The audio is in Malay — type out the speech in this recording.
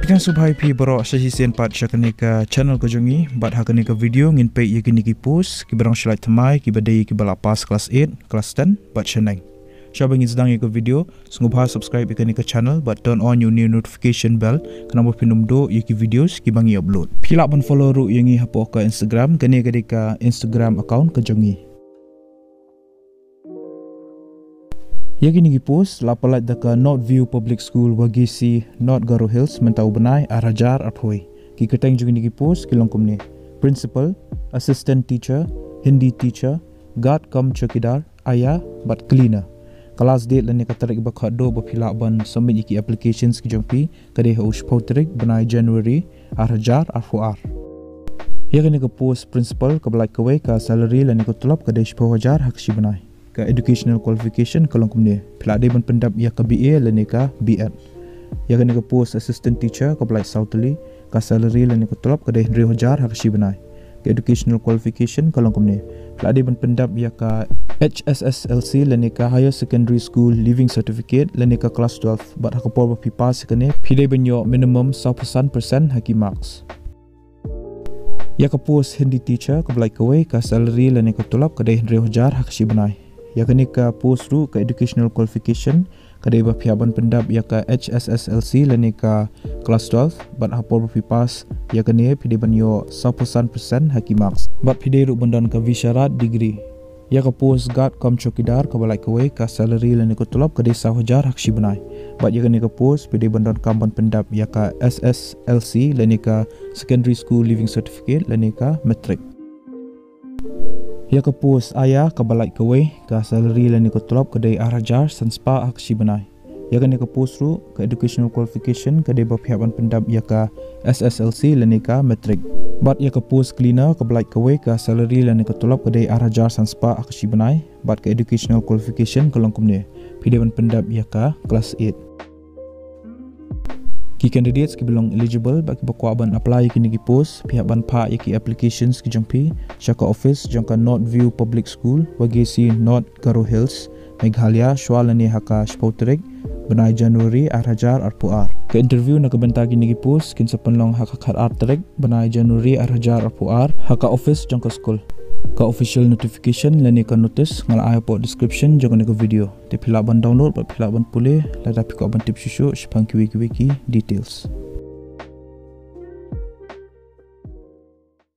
Sekian subhai pi baro sahisen pat syakanika channel kejongi bat hakanika video ngin pe yakini ki post ki barang slide thamai ki badai ki balapas kelas 8 kelas 10 bat shanai. Syaba ngin sedang ikut video sungguh subscribe ikanika channel but turn on your new notification bell kenapa pinum do yaki videos ki bangi upload. Pila pun follow ru yangi hapo ka Instagram kani kadika Instagram account kejongi. Yagi nigi post lapalat daka North View Public School Wagisi North Garo Hills mentau benai arajar aphoi. Ki keteng juga nigi post kilongkum ni. Principal, assistant teacher, Hindi teacher, guard kam chokidar, ayah but cleaner. Kelas date lani katarik bakhat do bapila ban submit iki applications ki jongpi kade haush potrik benai January arajar arfuar. Yagi nigi post principal kabalai kawai ka salary lani kutulap kade 10,000 hakshi benai. Ka educational qualification kalong kumne pelade ban pendap ya ka BA lani ka BEd ya ka nika post assistant teacher ka belai sautli ka salary lani ka tolap ka 100,000 hakshi benai ka educational qualification kalong kumne pelade ban pendap ya ka HSSLC lani ka higher secondary school leaving certificate lani ka class 12 bat hakapor ba pass kane pide banyo minimum 100% haki marks ya ka post Hindi teacher ka belai kawai ka salary lani ka tolap ka 100,000 hakshi benai ya kini ka post ru ka educational qualification kadai ba piaban pendap ya ka HSSLC lani ka class 12 bat hapor ba pass ya kini pide banyo 100% haki marks bat pide ru bandan ka visyarat degree ya ka post guard kam chokidar ka balai kawai ka salary lani ko tolap kadai 1,000 hakshi benai bat ya kini ka post pide bandan kamban pendap ya ka SSLC lani ka secondary school leaving certificate lani ka matric. Ya ka post ayah ka balai kawai ka salary lani ko tolap kadai arajar sanspa hakshi benai. Ya ka ni ka post ru ka educational qualification kadai ba pihaban pendap ya ka SSLC lani ka matric. Bat ya ka post cleaner ka balai kawai ka salary lani ko tolap kadai arajar sanspa hakshi benai. Bat ka educational qualification kalongkum ni pihaban pendap ya ka class 8. Ki candidates ki belong eligible bagi bakwaban apply ki nigi post pihak ban pa yaki applications ki jongpi syaka office jongka North View Public School Wagisi North Garo Hills Meghalaya Shwalani haka Spautrek benai January arhajar arpuar ke interview na kabenta ki nigi post kin sapenlong haka khat artrek benai January arhajar arpuar haka office jongka school ka official notification lani ka notice ngal ayo po description jong ko video te phila ban download ba phila ban pule la da piko ban tip shushu shpang ki wiki details.